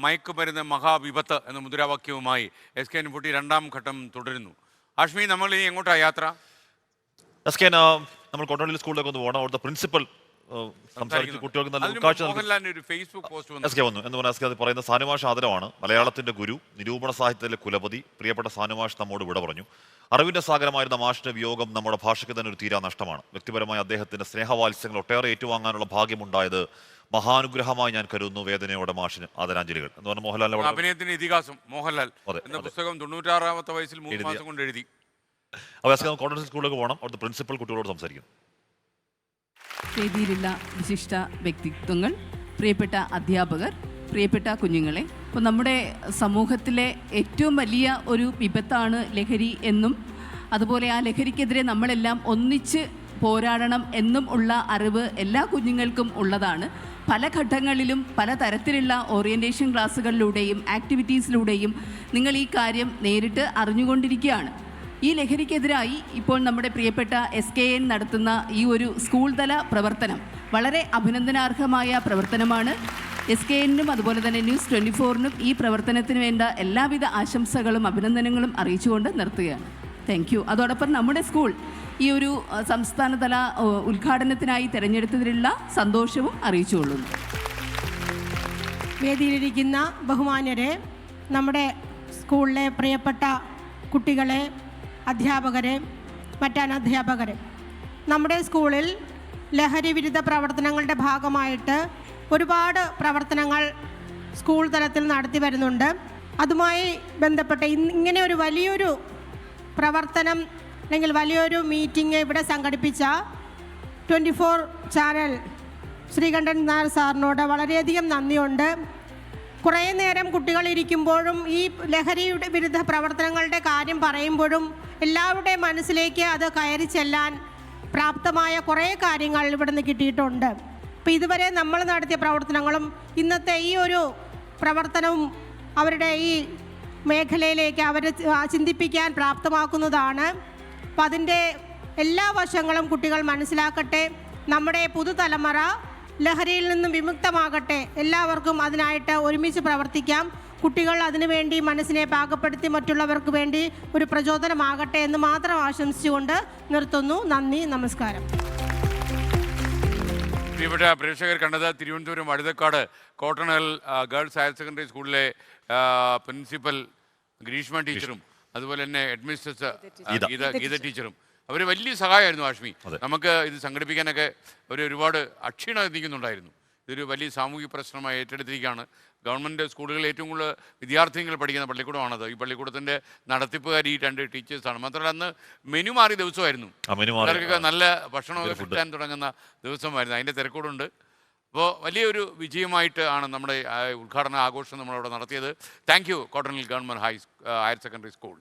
മയക്കുമരുന്ന് മഹാവിപത്ത് എന്ന മുദ്രാവാക്യവുമായി SKN40 രണ്ടാം ഘട്ടം തുടരുന്നു. ആഷ്മി, നമ്മൾ ഇനി എങ്ങോട്ടാണ് യാത്ര? നമ്മൾ കോട്ടോണി സ്കൂളിലേക്ക് ഒന്ന് പോകണം. അവിടുത്തെ പ്രിൻസിപ്പൽ കുട്ടികൾക്ക് പറയുന്ന സാനുമാഷ് ആദരവാണ്. മലയാളത്തിന്റെ ഗുരു, നിരൂപണ സാഹിത്യത്തിലെ കുലപതി, പ്രിയപ്പെട്ട സാനുമാഷ് നമ്മോട് വിട പറഞ്ഞു. അറിവിന്റെ സാഗരമായിരുന്ന മാഷിന്റെ വിയോഗം നമ്മുടെ ഭാഷയ്ക്ക് തന്നെ ഒരു തീരാ നഷ്ടമാണ്. വ്യക്തിപരമായ അദ്ദേഹത്തിന്റെ സ്നേഹവാത്സ്യങ്ങൾ ഒട്ടേറെ ഏറ്റുവാങ്ങാനുള്ള ഭാഗ്യമുണ്ടായത് മഹാനുഗ്രഹമായി ഞാൻ കരുതുന്നു. വേദനയോടെ മാഷിന് ആദരാഞ്ജലികൾ എന്ന് പറഞ്ഞ മോഹൻലാൽ അഭിനയത്തിന്റെ ഇതിഹാസം മോഹൻലാൽ എന്ന പുസ്തകം 96-ാമത്തെ വയസ്സിൽ 3 മാസം കൊണ്ട് എഴുതി. കോട്ടോണി സ്കൂളിലേക്ക് പോകണം. അവിടുത്തെ പ്രിൻസിപ്പൽ കുട്ടികളോട് സംസാരിക്കും. വേദിയിലുള്ള വിശിഷ്ട വ്യക്തിത്വങ്ങൾ, പ്രിയപ്പെട്ട അധ്യാപകർ, പ്രിയപ്പെട്ട കുഞ്ഞുങ്ങളെ, ഇപ്പോൾ നമ്മുടെ സമൂഹത്തിലെ ഏറ്റവും വലിയ ഒരു വിപത്താണ് ലഹരി എന്നും അതുപോലെ ആ ലഹരിക്കെതിരെ നമ്മളെല്ലാം ഒന്നിച്ച് പോരാടണം എന്നും ഉള്ള അറിവ് എല്ലാ കുഞ്ഞുങ്ങൾക്കും ഉള്ളതാണ്. പല ഘട്ടങ്ങളിലും പല തരത്തിലുള്ള ഓറിയൻറ്റേഷൻ ക്ലാസ്സുകളിലൂടെയും ആക്ടിവിറ്റീസിലൂടെയും നിങ്ങൾ ഈ കാര്യം നേരിട്ട് അറിഞ്ഞുകൊണ്ടിരിക്കുകയാണ്. ഈ ലഹരിക്കെതിരായി ഇപ്പോൾ നമ്മുടെ പ്രിയപ്പെട്ട SKN നടത്തുന്ന ഈ ഒരു സ്കൂൾ തല പ്രവർത്തനം വളരെ അഭിനന്ദനാർഹമായ പ്രവർത്തനമാണ്. SKN-നും അതുപോലെ തന്നെ News 24-നും ഈ പ്രവർത്തനത്തിന് വേണ്ട എല്ലാവിധ ആശംസകളും അഭിനന്ദനങ്ങളും അറിയിച്ചുകൊണ്ട് നിർത്തുകയാണ്. Thank you. അതോടൊപ്പം നമ്മുടെ സ്കൂൾ ഈ ഒരു സംസ്ഥാനതല ഉദ്ഘാടനത്തിനായി തിരഞ്ഞെടുത്തതിലുള്ള സന്തോഷവും അറിയിച്ചുകൊള്ളുന്നു. വേദിയിലിരിക്കുന്ന ബഹുമാന്യരെ, നമ്മുടെ സ്കൂളിലെ പ്രിയപ്പെട്ട കുട്ടികളെ, അധ്യാപകരെ, മറ്റനധ്യാപകരെ, നമ്മുടെ സ്കൂളിൽ ലഹരി വിരുദ്ധ പ്രവർത്തനങ്ങളുടെ ഭാഗമായിട്ട് ഒരുപാട് പ്രവർത്തനങ്ങൾ സ്കൂൾ തലത്തിൽ നടത്തി വരുന്നുണ്ട്. അതുമായി ബന്ധപ്പെട്ട് ഇങ്ങനെ ഒരു വലിയൊരു പ്രവർത്തനം അല്ലെങ്കിൽ വലിയൊരു മീറ്റിംഗ് ഇവിടെ സംഘടിപ്പിച്ച 24 ചാനൽ ശ്രീകണ്ഠൻ നായർ സാറിനോട് വളരെയധികം നന്ദിയുണ്ട്. കുറേ നേരം കുട്ടികൾ ഇരിക്കുമ്പോഴും ഈ ലഹരിയുടെ വിരുദ്ധ പ്രവർത്തനങ്ങളുടെ കാര്യം പറയുമ്പോഴും എല്ലാവരുടെയും മനസ്സിലേക്ക് അത് കയറി ചെല്ലാൻ പ്രാപ്തമായ കുറേ കാര്യങ്ങൾ ഇവിടെ നിന്ന് കിട്ടിയിട്ടുണ്ട്. അപ്പോൾ ഇതുവരെ നമ്മൾ നടത്തിയ പ്രവർത്തനങ്ങളും ഇന്നത്തെ ഈ ഒരു പ്രവർത്തനവും അവരുടെ ഈ മേഖലയിലേക്ക് അവരെ ചിന്തിപ്പിക്കാൻ പ്രാപ്തമാക്കുന്നതാണ്. അപ്പം അതിൻ്റെ എല്ലാ വശങ്ങളും കുട്ടികൾ മനസ്സിലാക്കട്ടെ. നമ്മുടെ പുതുതലമുറ ലഹരിയിൽ നിന്നും വിമുക്തമാകട്ടെ. എല്ലാവർക്കും അതിനായിട്ട് ഒരുമിച്ച് പ്രവർത്തിക്കാം. കുട്ടികൾ അതിനുവേണ്ടി മനസ്സിനെ പാകപ്പെടുത്തി മറ്റുള്ളവർക്ക് വേണ്ടി ഒരു പ്രചോദനമാകട്ടെ എന്ന് മാത്രം ആശംസിച്ചുകൊണ്ട് നിർത്തുന്നു. നന്ദി, നമസ്കാരം. പ്രിയപ്പെട്ട പ്രേക്ഷകർ കണ്ടത് Thiruvananthapuram Vazhuthacaud Cotton Hill girls higher secondary സ്കൂളിലെ പ്രിൻസിപ്പൽ ഗ്രീഷ്മ ടീച്ചറും അതുപോലെ തന്നെ ഹെഡ്മിസ്ട്രസ് ഗീത ടീച്ചറും. അവർ വലിയ സഹായമായിരുന്നു ആഷ്മി. നമുക്ക് ഇത് സംഘടിപ്പിക്കാനൊക്കെ ഒരുപാട് അക്ഷീണം എത്തിക്കുന്നുണ്ടായിരുന്നു. ഇതൊരു വലിയ സാമൂഹിക പ്രശ്നമായി ഏറ്റെടുത്തിരിക്കുകയാണ്. ഗവൺമെൻറ് സ്കൂളുകളിൽ ഏറ്റവും കൂടുതൽ വിദ്യാർത്ഥികൾ പഠിക്കുന്ന പള്ളിക്കൂടമാണത്. ഈ പള്ളിക്കൂടത്തിൻ്റെ നടത്തിപ്പുകാർ ഈ 2 ടീച്ചേഴ്സാണ്. മാത്രമല്ല അന്ന് മെനു മാറിയ ദിവസമായിരുന്നു. പിള്ളേർക്കൊക്കെ നല്ല ഭക്ഷണമൊക്കെ കിട്ടാൻ തുടങ്ങുന്ന ദിവസമായിരുന്നു. അതിൻ്റെ തിരക്കൂടുണ്ട്. അപ്പോൾ വലിയൊരു വിജയമായിട്ട് ആണ് നമ്മുടെ ഉദ്ഘാടന ആഘോഷം നമ്മളവിടെ നടത്തിയത്. Thank you Cotton Hill government higher secondary school.